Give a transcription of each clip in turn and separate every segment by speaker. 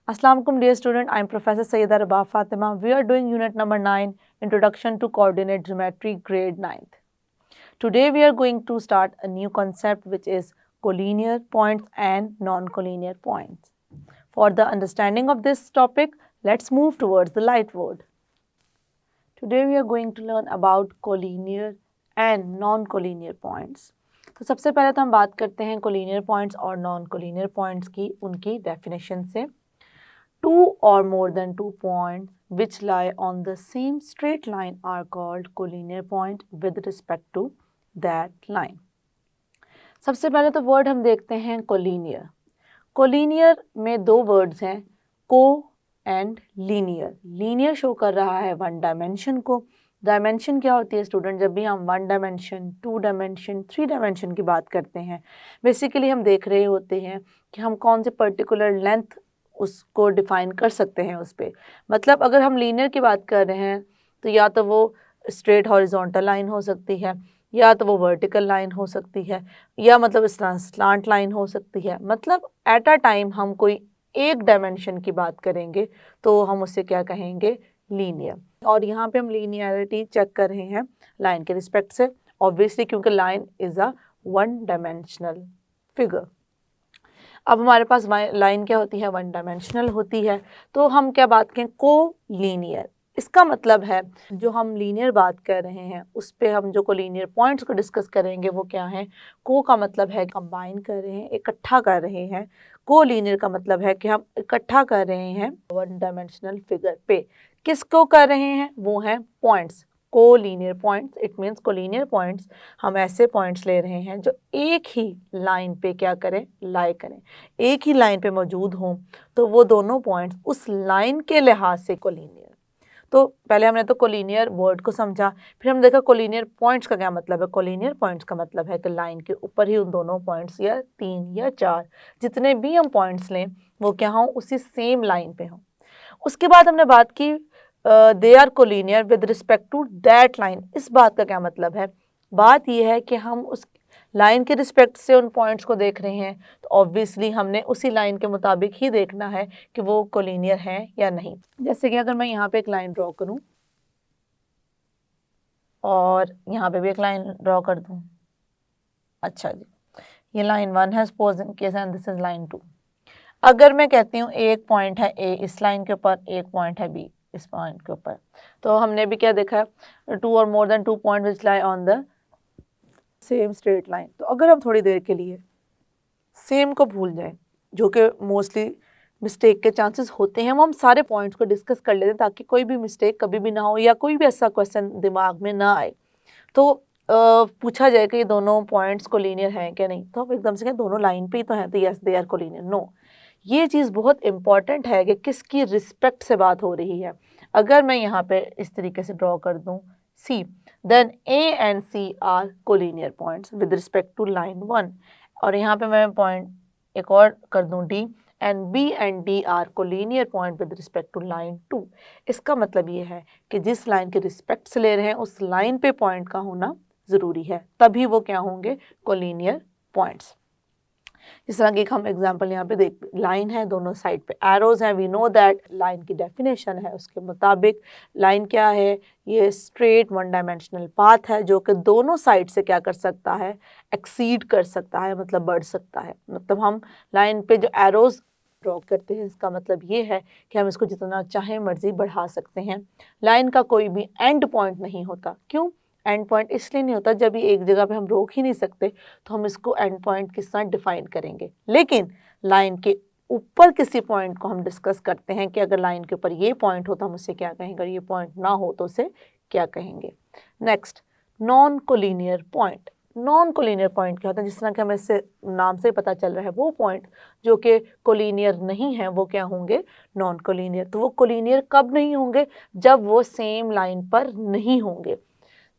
Speaker 1: Assalamu alaikum dear student, I am Professor Sayyida Rabah Fatima. We are doing unit number 9, Introduction to Coordinate Geometry, grade 9th. Today we are going to start a new concept which is collinear points and non-collinear points. For the understanding of this topic, let's move towards the light board. Today we are going to learn about collinear and non-collinear points. तो सबसे पहले तो हम बात करते हैं collinear points और non-collinear points की उनकी definition से. Two or more than 2 points which lie on the same straight line are called collinear point with respect to that line. सबसे पहले तो वर्ड हम देखते हैं collinear. collinear में दो वर्ड्स हैं co and linear. linear show कर रहा है वन डायमेंशन को. डायमेंशन क्या होती है स्टूडेंट? जब भी हम one dimension, two dimension, three dimension की बात करते हैं, बेसिकली हम देख रहे होते हैं कि हम कौन से पर्टिकुलर लेंथ उसको डिफाइन कर सकते हैं उस पर. मतलब अगर हम लीनियर की बात कर रहे हैं तो या तो वो स्ट्रेट हॉरिजॉन्टल लाइन हो सकती है, या तो वो वर्टिकल लाइन हो सकती है, या मतलब इस तरह स्लांट लाइन हो सकती है. मतलब एट अ टाइम हम कोई एक डायमेंशन की बात करेंगे तो हम उससे क्या कहेंगे? लीनियर. और यहाँ पे हम लीनियरिटी चेक कर रहे हैं लाइन के रिस्पेक्ट से, ऑब्वियसली क्योंकि line is a one dimensional figure. अब हमारे पास लाइन क्या होती है? वन डायमेंशनल होती है. तो हम क्या बात करें? को लीनियर. इसका मतलब है जो हम लीनियर बात कर रहे हैं उस पे हम जो कोलिनियर पॉइंट्स को डिस्कस करेंगे वो क्या है? को का मतलब है कंबाइन कर रहे हैं, इकट्ठा कर रहे हैं. को लीनियर का मतलब है कि हम इकट्ठा कर रहे हैं वन डायमेंशनल फिगर पे. किसको कर रहे हैं? वो हैं points. Collinear points, it means collinear points. हम ऐसे पॉइंट्स ले रहे हैं जो एक ही लाइन पे क्या करें? लाई करें, एक ही लाइन पे मौजूद हों. तो वो दोनों पॉइंट्स उस लाइन के लिहाज से कोलिनियर. तो पहले हमने तो कोलिनियर वर्ड को समझा, फिर हम देखा कोलिनियर पॉइंट्स का क्या मतलब है. कोलिनियर पॉइंट्स का मतलब है कि लाइन के ऊपर ही उन दोनों पॉइंट्स या 3 या 4 जितने भी हम पॉइंट्स लें वो क्या हों? उसी सेम लाइन पे हों. उसके बाद हमने बात की they are collinear with respect to that line. इस बात का क्या मतलब है? बात यह है कि हम उस लाइन के रिस्पेक्ट से उन पॉइंट्स को देख रहे हैं तो ऑब्वियसली हमने उसी लाइन के मुताबिक ही देखना है कि वो कोलिनियर हैं या नहीं. जैसे कि अगर मैं यहाँ पे एक लाइन ड्रॉ करूँ और यहाँ पे भी एक लाइन ड्रॉ कर दूँ. अच्छा जी, ये लाइन 1 है suppose in case and this is line 2. अगर मैं कहती हूँ एक पॉइंट है ए इस लाइन के ऊपर, एक पॉइंट है बी इस पॉइंट के ऊपर, तो हमने भी क्या देखा है? 2 और more than 2 point which lie on the same straight line. तो अगर हम थोड़ी देर के लिए सेम को भूल जाएं, जो कि मोस्टली मिस्टेक के चांसेस होते हैं, हम सारे पॉइंट्स को डिस्कस कर लेते हैं ताकि कोई भी मिस्टेक कभी भी ना हो या कोई भी ऐसा क्वेश्चन दिमाग में ना आए. तो पूछा जाए कि ये दोनों पॉइंट्स कोलिनियर हैं क्या नहीं, तो हम एकदम से कहें दोनों लाइन पे ही तो हैं तो yes they are collinear. No, ये चीज़ बहुत इंपॉर्टेंट है कि किसकी रिस्पेक्ट से बात हो रही है. अगर मैं यहाँ पे इस तरीके से ड्रॉ कर दूँ C, then A and C are collinear points with respect to line 1. और यहाँ पे मैं पॉइंट एक और कर दूँ D, and B and D are collinear point with respect to line 2. इसका मतलब ये है कि जिस लाइन के रिस्पेक्ट से ले रहे हैं उस लाइन पे पॉइंट का होना ज़रूरी है, तभी वो क्या होंगे? Collinear points. इस तरह की एक हम एग्जांपल यहाँ पे देख, लाइन है, दोनों साइड पे एरोज हैं. वी नो दैट लाइन की डेफिनेशन है उसके मुताबिक लाइन क्या है? ये स्ट्रेट वन डायमेंशनल पाथ है जो कि दोनों साइड से क्या कर सकता है? एक्सीड कर सकता है, मतलब बढ़ सकता है. मतलब हम लाइन पे जो एरोज ड्रॉ करते हैं इसका मतलब ये है कि हम इसको जितना चाहे मर्जी बढ़ा सकते हैं. लाइन का कोई भी एंड पॉइंट नहीं होता. क्यों एंड पॉइंट? इसलिए नहीं होता, जब ये एक जगह पे हम रोक ही नहीं सकते तो हम इसको एंड पॉइंट किस तरह डिफाइन करेंगे. लेकिन लाइन के ऊपर किसी पॉइंट को हम डिस्कस करते हैं कि अगर लाइन के ऊपर ये पॉइंट हो तो हम उसे क्या कहेंगे, अगर ये पॉइंट ना हो तो उसे क्या कहेंगे. Next, non collinear point. Non collinear point क्या होता है? जिस तरह कि हमें इससे नाम से पता चल रहा है, वो पॉइंट जो कि कोलिनियर नहीं है वो क्या होंगे? Non collinear. तो वो कोलिनियर कब नहीं होंगे? जब वो सेम लाइन पर नहीं होंगे.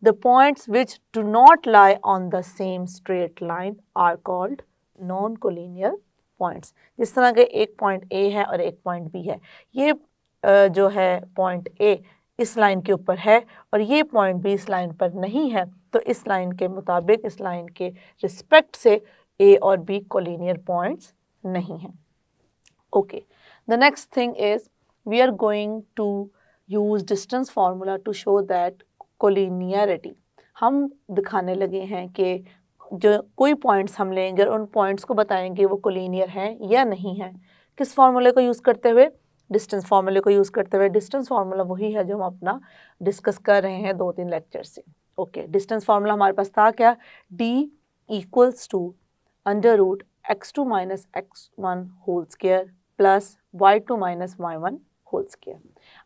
Speaker 1: The points which do not lie on the same straight line are called non-collinear points. जिस तरह के एक पॉइंट A है और एक पॉइंट B है, ये जो है पॉइंट A इस लाइन के ऊपर है और ये पॉइंट B इस लाइन पर नहीं है, तो इस लाइन के मुताबिक, इस लाइन के रिस्पेक्ट से A और B कोलिनियर पॉइंट्स नहीं हैं. Okay, The next thing is we are going to use distance formula to show that collinearity. हम दिखाने लगे हैं कि जो कोई पॉइंट्स हम लेंगे और उन पॉइंट्स को बताएंगे वो कोलिनियर हैं या नहीं है। किस फार्मूले को यूज़ करते हुए? डिस्टेंस फार्मूले को यूज़ करते हुए। डिस्टेंस फार्मूला वही है जो हम अपना डिस्कस कर रहे हैं 2-3 लेक्चर से। ओके, डिस्टेंस फार्मूला हमारे पास था क्या? d equals to under root x2 minus x1 whole square plus y2 minus y1 whole square.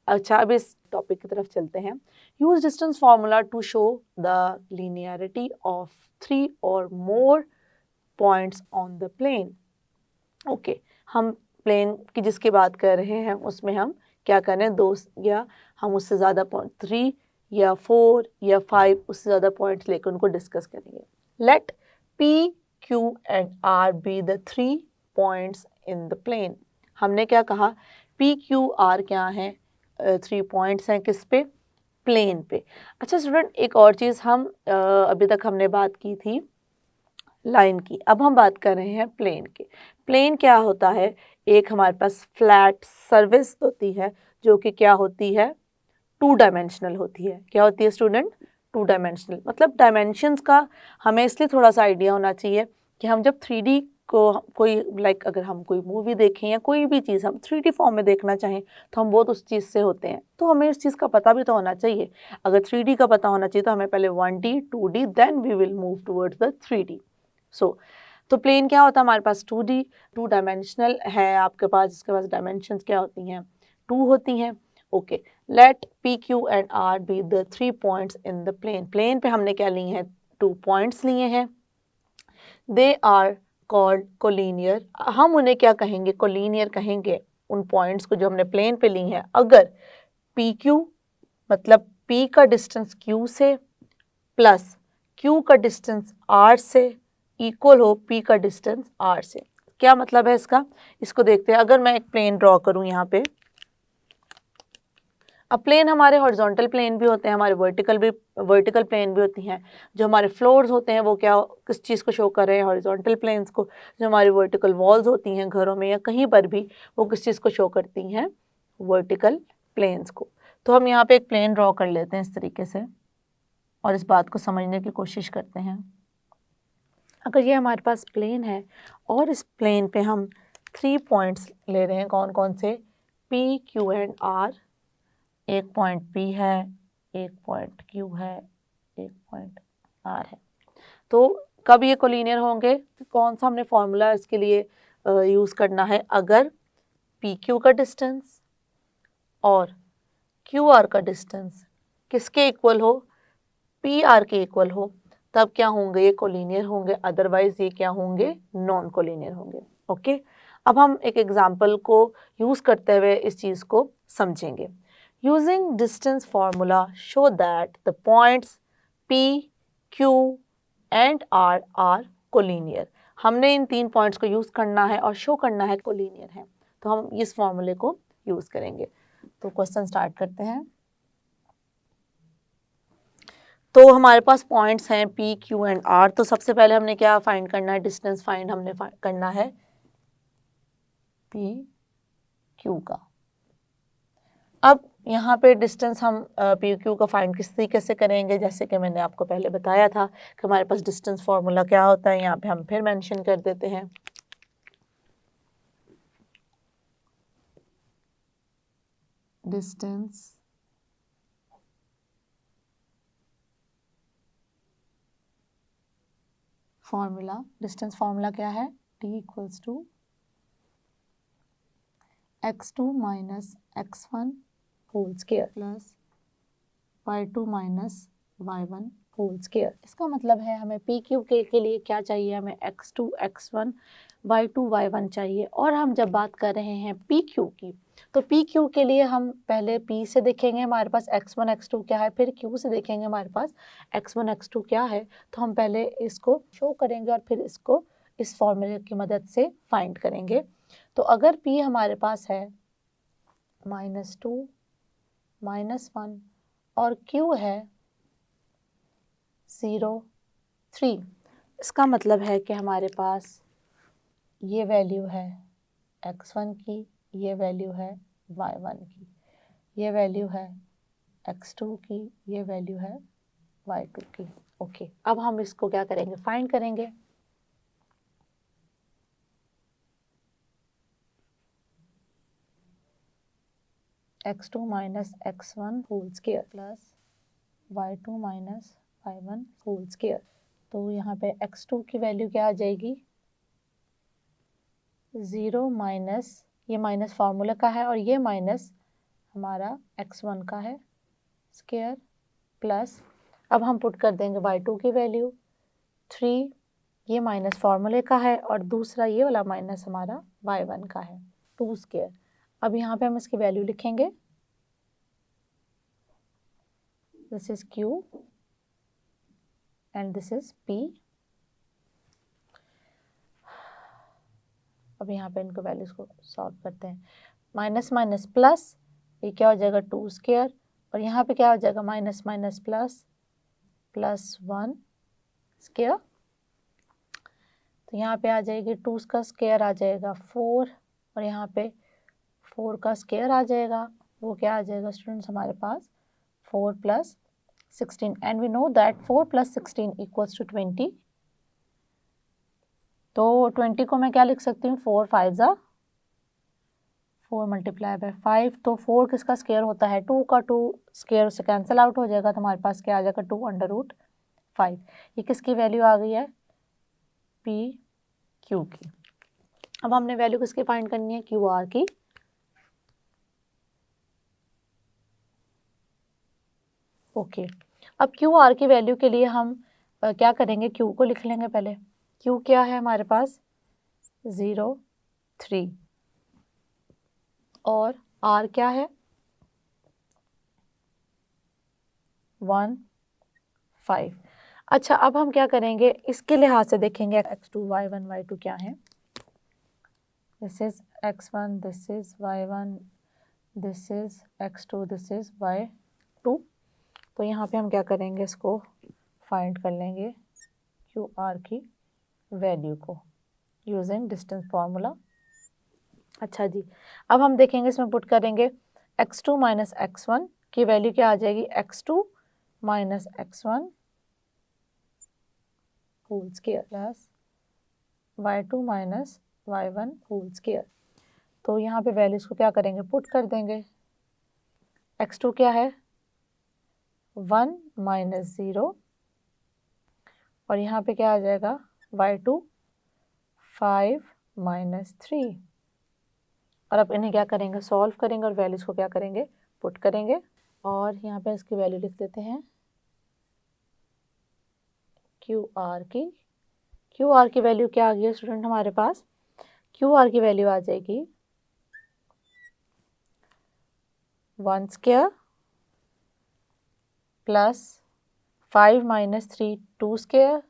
Speaker 1: अच्छा, अब इस टॉपिक की तरफ चलते हैं। Use distance formula to show the linearity of 3 और more points on the plane. Okay, हम plane की जिसकी बात कर रहे हैं उसमें हम क्या करें? 2 या हम उससे ज़्यादा पॉइंट 3 या 4 या 5 उससे ज़्यादा पॉइंट्स लेकर उनको डिस्कस करेंगे। Let P, Q and R be the 3 points in the plane। हमने क्या कहा? P, Q, R क्या है? 3 पॉइंट्स हैं किस पे? प्लेन पे। अच्छा स्टूडेंट, एक और चीज़ हम अभी तक हमने बात की थी लाइन की, अब हम बात कर रहे हैं प्लेन की। प्लेन क्या होता है? एक हमारे पास फ्लैट सर्विस होती है जो कि क्या होती है? 2 डायमेंशनल होती है। क्या होती है स्टूडेंट? 2 डायमेंशनल। मतलब डायमेंशंस का हमें इसलिए थोड़ा सा आइडिया होना चाहिए कि हम जब 3D को कोई अगर हम कोई मूवी देखें या कोई भी चीज़ हम 3D फॉर्म में देखना चाहें तो हम बहुत उस चीज़ से होते हैं, तो हमें इस चीज़ का पता भी तो होना चाहिए। अगर 3D का पता होना चाहिए तो हमें पहले 1D 2D then we will move towards the 3D। तो प्लेन क्या होता है हमारे पास? 2D 2 डायमेंशनल है आपके पास, जिसके पास डायमेंशंस क्या होती हैं? 2 होती हैं। Okay, let P, Q and R be the 3 points in the plane। Plane पे हमने क्या लिए हैं? 2 पॉइंट्स लिए हैं। They are called collinear. हम उन्हें क्या कहेंगे? कोलिनियर कहेंगे उन पॉइंट्स को जो हमने प्लेन पे ली हैं अगर PQ मतलब P का डिस्टेंस Q से प्लस Q का डिस्टेंस R से इक्वल हो P का डिस्टेंस R से। क्या मतलब है इसका? इसको देखते हैं। अगर मैं एक प्लेन ड्रॉ करूं यहाँ पे, अब प्लेन हमारे हॉरिजॉन्टल प्लेन भी होते हैं, हमारे वर्टिकल प्लेन भी होती हैं। जो हमारे फ्लोर्स होते हैं वो क्या किस चीज़ को शो कर रहे हैं? हॉरिजॉन्टल प्लेन्स को। जो हमारी वर्टिकल वॉल्स होती हैं घरों में या कहीं पर भी, वो किस चीज़ को शो करती हैं? वर्टिकल प्लेन्स को। तो हम यहाँ पे एक प्लेन ड्रॉ कर लेते हैं इस तरीके से और इस बात को समझने की कोशिश करते हैं। अगर ये हमारे पास प्लेन है और इस प्लेन पे हम 3 पॉइंट्स ले रहे हैं, कौन कौन से? P, Q and R। एक पॉइंट P है, एक पॉइंट Q है, एक पॉइंट R है। तो कब ये कोलिनियर होंगे? कौन सा हमने फॉर्मूला इसके लिए यूज़ करना है? अगर PQ का डिस्टेंस और QR का डिस्टेंस किसके इक्वल हो? PR के इक्वल हो, तब क्या होंगे? ये कोलिनियर होंगे, अदरवाइज ये क्या होंगे? नॉन कोलिनियर होंगे। ओके, अब हम एक एग्जाम्पल को यूज़ करते हुए इस चीज़ को समझेंगे। Using distance formula show that the points P, Q and R are collinear. हमने इन 3 पॉइंट्स को यूज़ करना है और शो करना है कोलिनियर है, तो हम इस फॉर्मूले को यूज़ करेंगे। तो क्वेश्चन स्टार्ट करते हैं। तो हमारे पास पॉइंट्स हैं P, Q एंड R। तो सबसे पहले हमने क्या फाइंड करना है? डिस्टेंस फाइंड हमने करना है P, Q का। अब यहाँ पे डिस्टेंस हम P, Q का फाइंड किस तरीके से करेंगे? जैसे कि मैंने आपको पहले बताया था कि हमारे पास डिस्टेंस फार्मूला क्या होता है, यहाँ पे हम फिर मेंशन कर देते हैं। डिस्टेंस फार्मूला, डिस्टेंस फार्मूला क्या है? D equals to x2 minus x1 whole square plus y2 minus y1 whole square. इसका मतलब है हमें PQ के लिए क्या चाहिए? हमें x2 x1 y2 y1 चाहिए। और हम जब बात कर रहे हैं PQ की, तो PQ के लिए हम पहले P से देखेंगे हमारे पास x1 x2 क्या है, फिर Q से देखेंगे हमारे पास x1 x2 क्या है। तो हम पहले इसको शो करेंगे और फिर इसको इस फॉर्मूले की मदद से फाइंड करेंगे। तो अगर P हमारे पास है -2 -1 और Q है 0 3, इसका मतलब है कि हमारे पास ये वैल्यू है x1 की, ये वैल्यू है y1 की, ये वैल्यू है x2 की, ये वैल्यू है y2 की। ओके, अब हम इसको क्या करेंगे, फाइंड करेंगे। x2 minus x1 whole square plus y2 minus y1 whole square. तो यहाँ पे x2 की वैल्यू क्या आ जाएगी, 0 माइनस, ये माइनस फार्मूला का है और ये माइनस हमारा x1 का है स्क्वायर प्लस, अब हम पुट कर देंगे y2 की वैल्यू 3, ये माइनस फार्मूले का है और दूसरा ये वाला माइनस हमारा y1 का है 2 स्क्वायर। अब यहाँ पे हम इसकी वैल्यू लिखेंगे, this is q and this is p। अब यहाँ पे इनको वैल्यूज को सॉल्व करते हैं, माइनस माइनस प्लस, ये क्या हो जाएगा 2 स्क्वायर और यहाँ पे क्या हो जाएगा minus minus plus plus 1 square. तो यहाँ पे आ जाएगी 2 का स्क्वायर आ जाएगा 4 और यहाँ पे 4 का स्क्वायर आ जाएगा, वो क्या आ जाएगा स्टूडेंट्स हमारे पास 4 plus 16 and we know that 4 plus 16 equals to 20। तो 20 को मैं क्या लिख सकती हूँ, 4 5 ज़ा 4 मल्टीप्लाई बाय 5। तो 4 किसका स्क्वायर होता है, 2 का 2 स्क्वायर से कैंसिल आउट हो जाएगा, तो हमारे पास क्या आ जाएगा 2 अंडर रूट 5। ये किसकी वैल्यू आ गई है, पी क्यू की। अब हमने वैल्यू किसकी फाइंड करनी है, क्यू आर की। ओके, अब क्यू आर की वैल्यू के लिए हम क्या करेंगे, क्यू को लिख लेंगे पहले। क्यू क्या है हमारे पास 0 3 और आर क्या है 1 5। अच्छा, अब हम क्या करेंगे, इसके लिहाज से देखेंगे x2 y1 y2 क्या है। This is x1, this is y1, this is x2, this is y2। तो यहाँ पे हम क्या करेंगे, इसको फाइंड कर लेंगे क्यू आर की वैल्यू को यूजिंग डिस्टेंस फार्मूला। अच्छा जी, अब हम देखेंगे, इसमें पुट करेंगे x2 माइनस x1 की वैल्यू क्या आ जाएगी, x2 minus x1 whole square plus y2 minus y1 whole square. तो यहाँ पे वैल्यूज को क्या करेंगे, पुट कर देंगे। x2 क्या है 1 माइनस 0 और यहाँ पे क्या आ जाएगा y2 5 माइनस 3। और अब इन्हें क्या करेंगे, सॉल्व करेंगे और वैल्यूज को क्या करेंगे, पुट करेंगे। और यहाँ पे इसकी वैल्यू लिख देते हैं क्यू आर की। क्यू आर की वैल्यू क्या आ गई है स्टूडेंट हमारे पास, क्यू आर की वैल्यू आ जाएगी 1 square plus 5 minus 3 2 square,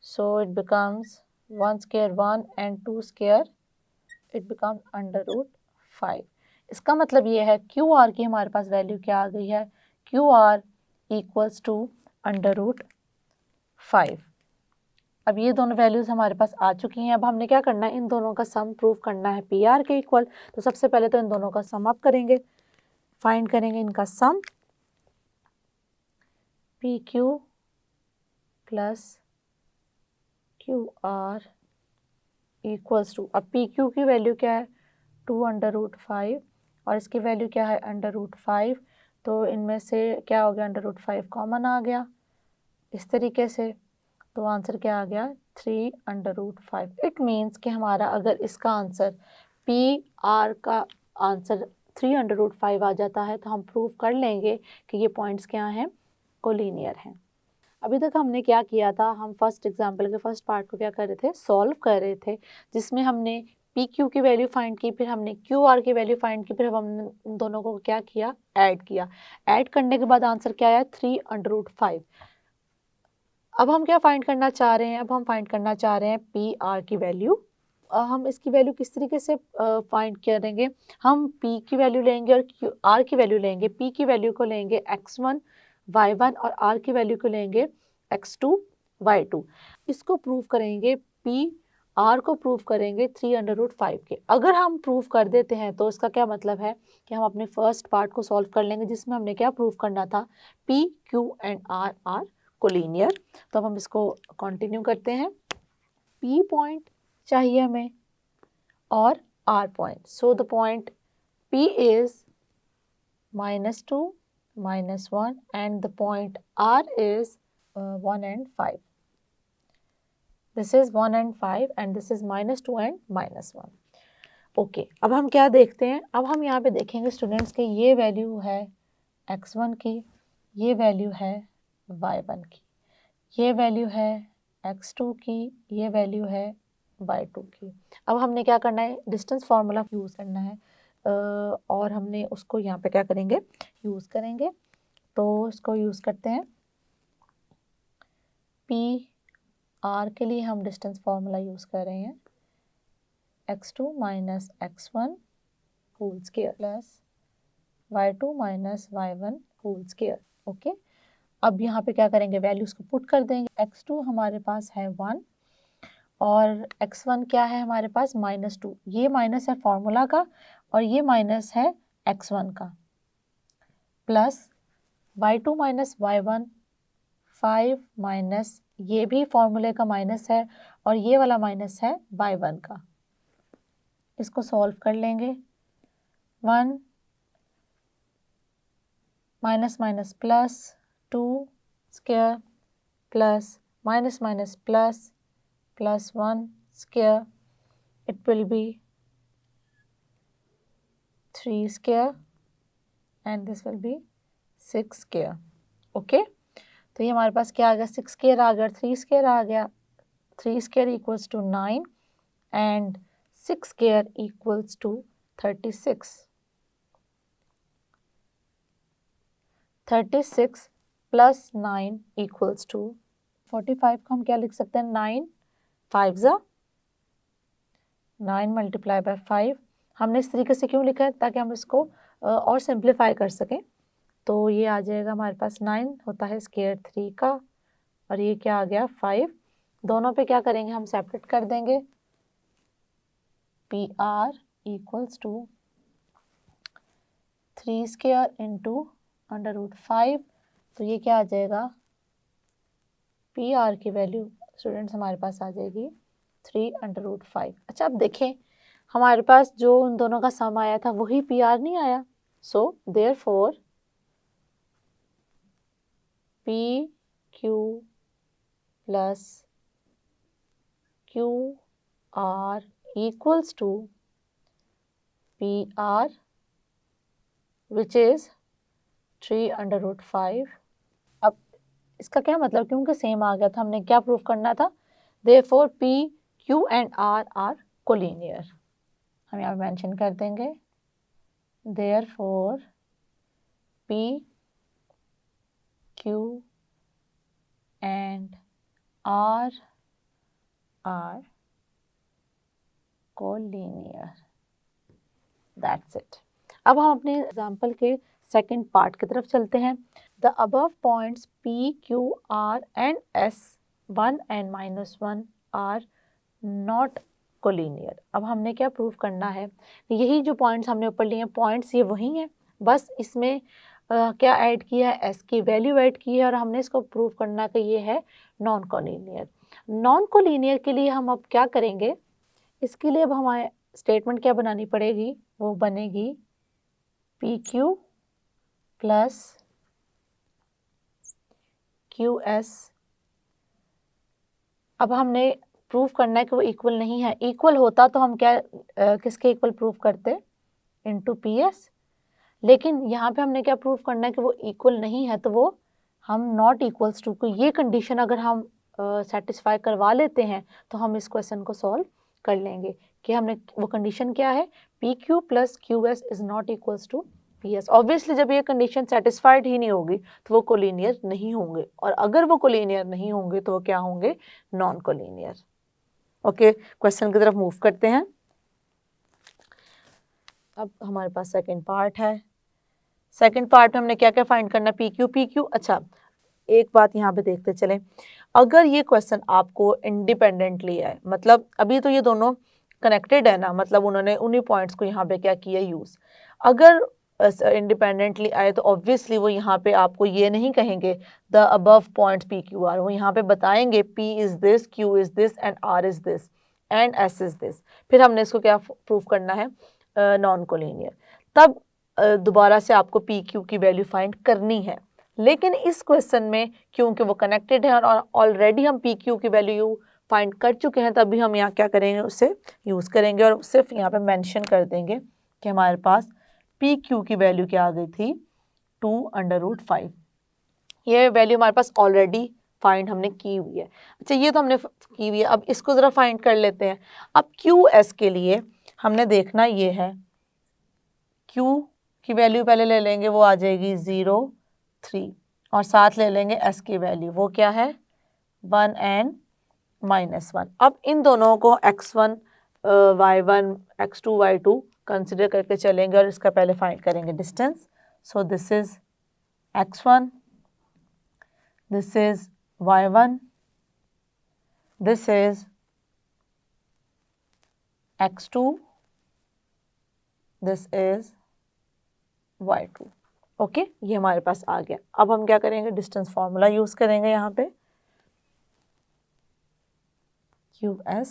Speaker 1: so it becomes 1 square 1 and 2 square it becomes under root 5। इसका मतलब ये है क्यू आर की हमारे पास वैल्यू क्या आ गई है, Q R equals to under root 5। अब ये दोनों वैल्यूज हमारे पास आ चुकी हैं। अब हमने क्या करना है, इन दोनों का सम प्रूव करना है पी आर के इक्वल। तो सबसे पहले तो इन दोनों का सम अप करेंगे, फाइंड करेंगे इनका sum, P Q plus Q R equals to, अब पी क्यू की वैल्यू क्या है 2 अंडर रूट 5 और इसकी वैल्यू क्या है अंडर रूट 5। तो इनमें से क्या हो गया, अंडर रूट 5 कॉमन आ गया इस तरीके से। तो आंसर क्या आ गया 3 अंडर रूट 5। इट मीन्स कि हमारा अगर इसका आंसर पी आर का आंसर 3 अंडर रूट 5 आ जाता है तो हम प्रूव कर लेंगे कि ये पॉइंट्स क्या हैं, कोलिनियर हैं। अभी तक हमने क्या किया था, हम फर्स्ट एग्जाम्पल के फर्स्ट पार्ट को क्या कर रहे थे, सॉल्व कर रहे थे, जिसमें हमने पी क्यू की वैल्यू फाइंड की, फिर हमने क्यू आर की वैल्यू फाइंड की, फिर हमने उन दोनों को क्या किया, ऐड किया। ऐड करने के बाद आंसर क्या आया 3 अंडर रूट 5। अब हम क्या फाइंड करना चाह रहे हैं, अब हम फाइंड करना चाह रहे हैं पी आर की वैल्यू। हम इसकी वैल्यू किस तरीके से फाइंड करेंगे, हम पी की वैल्यू लेंगे और क्यू आर की वैल्यू लेंगे। पी की वैल्यू को लेंगे x1 y1 और आर की वैल्यू को लेंगे x2 y2। इसको प्रूव करेंगे पी r को प्रूव करेंगे 3/5 के। अगर हम प्रूव कर देते हैं तो इसका क्या मतलब है कि हम अपने फर्स्ट पार्ट को सॉल्व कर लेंगे, जिसमें हमने क्या प्रूव करना था, p, q and r are collinear. तो अब हम इसको कंटिन्यू करते हैं। p पॉइंट चाहिए हमें और r point. So the point p is -2, -1 and the point r is 1 and 5. This is 1 and 5 and this is -2 and -1. Okay, अब हम क्या देखते हैं, अब हम यहाँ पे देखेंगे स्टूडेंट्स के ये वैल्यू है x1 की, ये वैल्यू है y1 की, ये वैल्यू है x2 की, ये वैल्यू है y2 की। अब हमने क्या करना है, डिस्टेंस फार्मूला यूज़ करना है और हमने उसको यहाँ पे क्या करेंगे, यूज़ करेंगे। तो इसको यूज़ करते हैं। पी आर के लिए हम डिस्टेंस फार्मूला यूज़ कर रहे हैं, x2 minus x1 whole square plus y2 minus y1 whole square. Okay, अब यहाँ पे क्या करेंगे, वैल्यूज़ को पुट कर देंगे। x2 हमारे पास है 1 और x1 क्या है हमारे पास, -2। ये माइनस है फार्मूला का और ये माइनस है x1 का, plus y2 minus y1 5 minus ये भी फार्मूले का माइनस है और ये वाला माइनस है y1 का। इसको सॉल्व कर लेंगे। 1 minus minus plus 2 square plus minus minus plus plus 1 square, it will be 3 square and this will be 6 square. Okay, तो ये हमारे पास क्या आ गया, 6 square आ गया, 3 square आ गया। 3 square equals to 9 and 6 square equals to 36. 36 plus 9 equals to 45 को हम क्या लिख सकते हैं, 9 5 जा 9 मल्टीप्लाई बाय 5। हमने इस तरीके से क्यों लिखा है, ताकि हम इसको और सिंप्लीफाई कर सकें। तो ये आ जाएगा हमारे पास 9 होता है स्क्वायर 3 का और ये क्या आ गया 5। दोनों पे क्या करेंगे, हम सेपरेट कर देंगे। P R equals to 3 square into √5। तो ये क्या आ जाएगा, पी आर की वैल्यू स्टूडेंट्स हमारे पास आ जाएगी 3/5। अच्छा, अब देखें हमारे पास जो उन दोनों का सम आया था वही पी आर नहीं आया। So therefore P Q plus Q R equals to P R which is 3/5। अब इसका क्या मतलब, क्योंकि सेम आ गया था, हमने क्या प्रूफ करना था, therefore P Q and R are collinear. हम यहाँ मेंशन कर देंगे therefore P Q and R are collinear. That's it. अब हम अपने एग्जाम्पल के सेकेंड पार्ट की तरफ चलते हैं। The above points P Q R and S 1 and -1 are not collinear. अब हमने क्या प्रूव करना है, यही जो पॉइंट्स हमने ऊपर लिए हैं पॉइंट्स ये वही हैं, बस इसमें क्या ऐड किया है, एस की वैल्यू ऐड की है और हमने इसको प्रूव करना कि ये है नॉन कोलिनियर। नॉन कोलिनियर के लिए हम अब क्या करेंगे, इसके लिए अब हमारे स्टेटमेंट क्या बनानी पड़ेगी, वो बनेगी P Q plus Q S. अब हमने प्रूफ करना है कि वो इक्वल नहीं है। इक्वल होता तो हम क्या किसके इक्वल प्रूफ करते, इनटू पी एस। लेकिन यहाँ पे हमने क्या प्रूफ करना है कि वो इक्वल नहीं है, तो वो हम नॉट इक्वल्स टू को ये कंडीशन अगर हम सेटिस्फाई करवा लेते हैं तो हम इस क्वेश्चन को सॉल्व कर लेंगे कि हमने वो कंडीशन क्या है, P Q plus Q S is not equals to P S. Obviously जब ये कंडीशन सेटिस्फाइड ही नहीं होगी तो वो कोलिनियर नहीं होंगे, और अगर वो कोलिनियर नहीं होंगे तो वो क्या होंगे, नॉन कोलिनियर। ओके, क्वेश्चन की तरफ मूव करते हैं। अब हमारे पास सेकंड पार्ट है। सेकंड पार्ट में हमने क्या क्या फाइंड करना है, पी क्यू। अच्छा, एक बात यहाँ पे देखते चलें, अगर ये क्वेश्चन आपको इंडिपेंडेंटली है, मतलब अभी तो ये दोनों कनेक्टेड है ना, मतलब उन्होंने उन्हीं पॉइंट्स को यहाँ पे क्या किया यूज़। अगर इंडिपेंडेंटली आए तो ऑब्वियसली वो यहाँ पे आपको ये नहीं कहेंगे the above points P Q R, वो यहाँ पे बताएंगे P is this, Q is this and R is this and S is this. फिर हमने इसको क्या प्रूव करना है, नॉन कोलिनियर। तब दोबारा से आपको पी क्यू की वैल्यू फाइंड करनी है। लेकिन इस क्वेश्चन में क्योंकि वो कनेक्टेड है और ऑलरेडी हम पी क्यू की वैल्यू फाइंड कर चुके हैं, तभी हम यहाँ क्या करेंगे, उससे यूज़ करेंगे और सिर्फ यहाँ पे मेंशन कर देंगे कि हमारे पास पी क्यू की वैल्यू क्या आ गई थी, 2√5। ये वैल्यू हमारे पास ऑलरेडी फाइंड हमने की हुई है। अच्छा, ये तो हमने की हुई है, अब इसको ज़रा फाइंड कर लेते हैं। अब क्यू एस के लिए हमने देखना ये है, क्यू की वैल्यू पहले ले लेंगे, वो आ जाएगी 0, 3 और साथ ले लेंगे एस की वैल्यू, वो क्या है 1 एंड -1। अब इन दोनों को x1 y1 x2 y2 consider करके चलेंगे और इसका पहले फाइंड करेंगे distance. So this is x1, this is y1, this is x2, this is y2। Okay, ये हमारे पास आ गया। अब हम क्या करेंगे, डिस्टेंस फॉर्मूला यूज करेंगे यहाँ पे, QS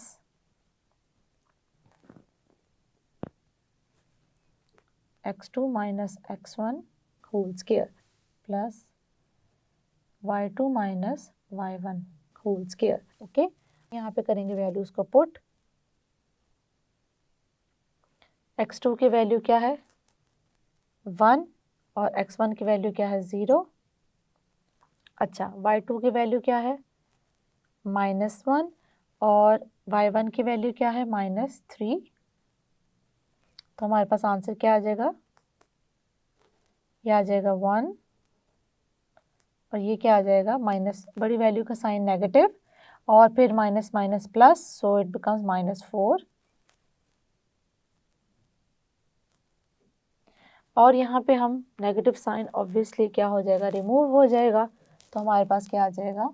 Speaker 1: x2 minus x1 whole square plus y2 minus y1 whole square। Okay, यहाँ पे करेंगे वैल्यूज को पुट। x2 की वैल्यू क्या है 1 और x1 की वैल्यू क्या है 0। अच्छा, y2 की वैल्यू क्या है -1 और y1 की वैल्यू क्या है -3। तो हमारे पास आंसर क्या आ जाएगा, ये आ जाएगा 1 और ये क्या आ जाएगा माइनस, बड़ी वैल्यू का साइन नेगेटिव और फिर minus minus plus, so it becomes -4। और यहाँ पे हम नेगेटिव साइन ऑब्वियसली क्या हो जाएगा, रिमूव हो जाएगा। तो हमारे पास क्या आ जाएगा,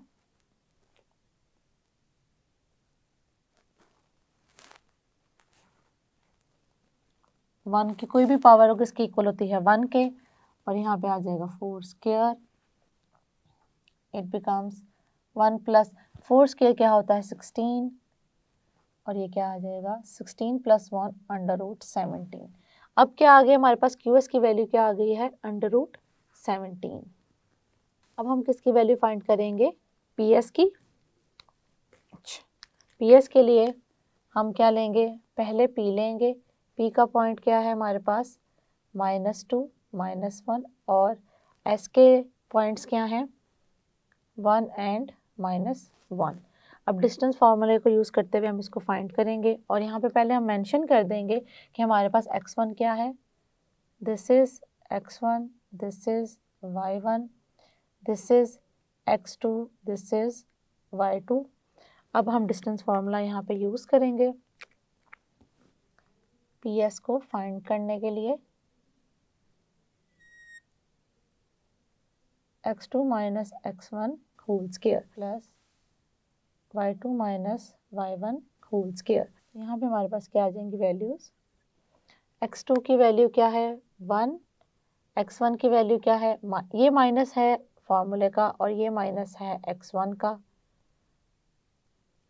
Speaker 1: वन की कोई भी पावर होगी इसकी इक्वल होती है 1 के, और यहाँ पे आ जाएगा 4 square, it becomes 1 plus 4 square क्या होता है 16, और ये क्या आ जाएगा 16 + 1 √17। अब क्या आ गया हमारे पास, QS की वैल्यू क्या आ गई है √17। अब हम किसकी वैल्यू फाइंड करेंगे, PS की। PS के लिए हम क्या लेंगे, पहले P लेंगे। P का पॉइंट क्या है हमारे पास -2, -1 और S के पॉइंट्स क्या हैं 1 एंड -1। अब डिस्टेंस फार्मूले को यूज़ करते हुए हम इसको फाइंड करेंगे और यहाँ पे पहले हम मेंशन कर देंगे कि हमारे पास x1 क्या है, this is x1, this is y1, this is x2, this is y2। अब हम डिस्टेंस फार्मूला यहाँ पे यूज़ करेंगे PS को फाइंड करने के लिए। x2 minus x1 whole square plus y2 minus y1 whole square। यहाँ पे हमारे पास क्या आ जाएंगी वैल्यूज, x2 की वैल्यू क्या है 1, x1 की वैल्यू क्या है, ये माइनस है फॉर्मूले का और ये माइनस है x1 का।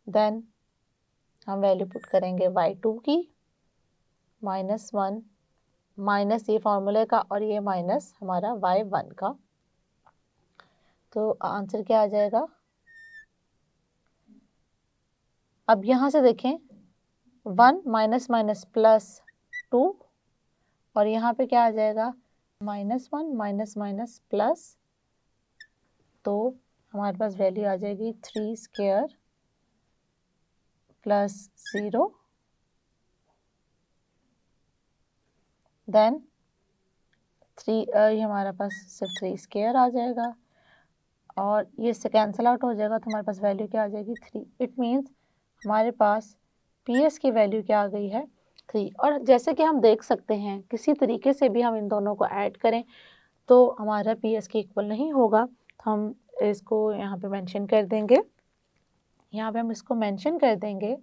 Speaker 1: देन हम वैल्यू पुट करेंगे y2 की -1 माइनस ये फॉर्मूले का और ये माइनस हमारा y1 का। तो आंसर क्या आ जाएगा, अब यहाँ से देखें 1 माइनस माइनस +2 और यहाँ पे क्या आ जाएगा -1 माइनस माइनस प्लस, तो हमारे पास वैल्यू आ जाएगी 3 स्क्वायर +0, देन 3 ये हमारे पास सिर्फ 3 स्क्वायर आ जाएगा और ये इससे कैंसिल आउट हो जाएगा, तो हमारे पास वैल्यू क्या आ जाएगी 3। इट मीन्स हमारे पास PS की वैल्यू क्या आ गई है 3। और जैसे कि हम देख सकते हैं किसी तरीके से भी हम इन दोनों को ऐड करें तो हमारा PS के इक्वल नहीं होगा, तो हम इसको यहाँ पे मेंशन कर देंगे, यहाँ पे हम इसको मेंशन कर देंगे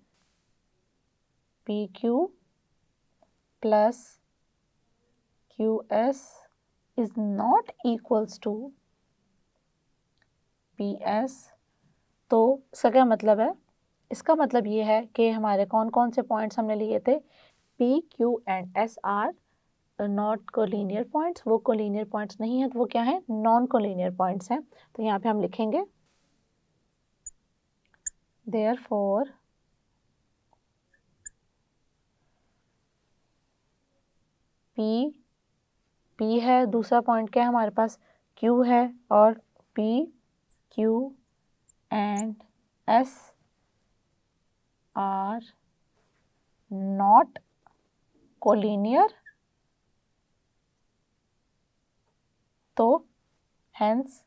Speaker 1: P Q plus Q S is not equals to P S. तो इसका क्या मतलब है? इसका मतलब ये है कि हमारे कौन कौन से पॉइंट्स हमने लिए थे, P Q and S R not collinear points, वो कोलिनियर पॉइंट्स नहीं है, तो वो क्या है, नॉन कोलिनियर पॉइंट्स हैं। तो यहाँ पे हम लिखेंगे देयरफॉर पी है, दूसरा पॉइंट क्या है हमारे पास, क्यू है, और P Q and S R not collinear, तो हेंस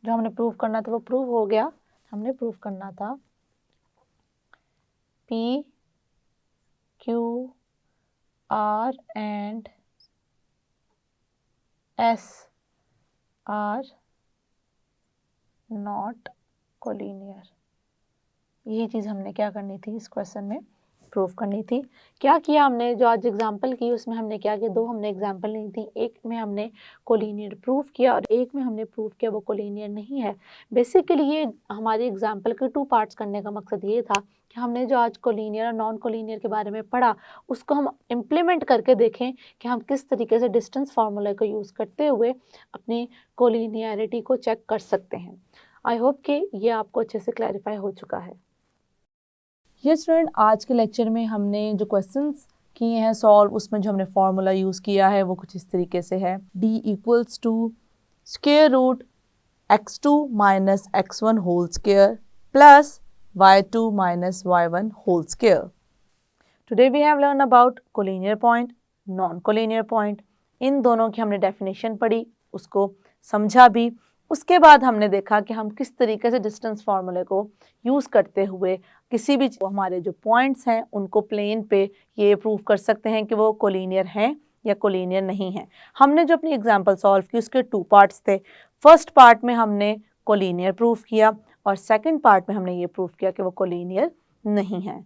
Speaker 1: जो हमने प्रूव करना था वो प्रूव हो गया। हमने प्रूव करना था P Q R and S R not collinear. यही चीज़ हमने क्या करनी थी इस क्वेश्चन में, प्रूव करनी थी। क्या किया हमने, जो आज एग्जाम्पल की उसमें हमने क्या किया, दो हमने एग्जाम्पल ली थी, एक में हमने कोलिनियर प्रूव किया और एक में हमने प्रूव किया वो कोलिनियर नहीं है। बेसिकली ये हमारी एग्जाम्पल के 2 पार्ट्स करने का मकसद ये था कि हमने जो आज कोलिनियर और नॉन कोलिनियर के बारे में पढ़ा उसको हम इम्प्लीमेंट करके देखें कि हम किस तरीके से डिस्टेंस फार्मूला को यूज़ करते हुए अपनी कोलिनियरिटी को चेक कर सकते हैं। आई होप कि ये आपको अच्छे से क्लैरिफाई हो चुका है। ये स्टूडेंट, आज के लेक्चर में हमने जो क्वेश्चंस किए हैं सॉल्व, उसमें जो हमने फार्मूला यूज़ किया है वो कुछ इस तरीके से है, d equals to square root x2 minus x1 whole square plus y2 minus y1 whole square. Today we have learn about collinear point, non collinear point. इन दोनों की हमने डेफिनेशन पढ़ी, उसको समझा भी। उसके बाद हमने देखा कि हम किस तरीके से डिस्टेंस फार्मूले को यूज़ करते हुए किसी भी हमारे जो पॉइंट्स हैं उनको प्लेन पे ये प्रूव कर सकते हैं कि वो कोलिनियर हैं या कोलिनियर नहीं हैं। हमने जो अपनी एग्जांपल सॉल्व की उसके 2 पार्ट्स थे। फर्स्ट पार्ट में हमने कोलिनियर प्रूव किया और सेकंड पार्ट में हमने ये प्रूव किया कि वो कोलिनियर नहीं है।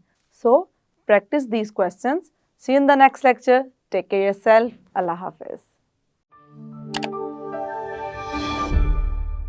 Speaker 1: सो practice these questions. See you in the next lecture. Take care yourself. Allah Hafiz.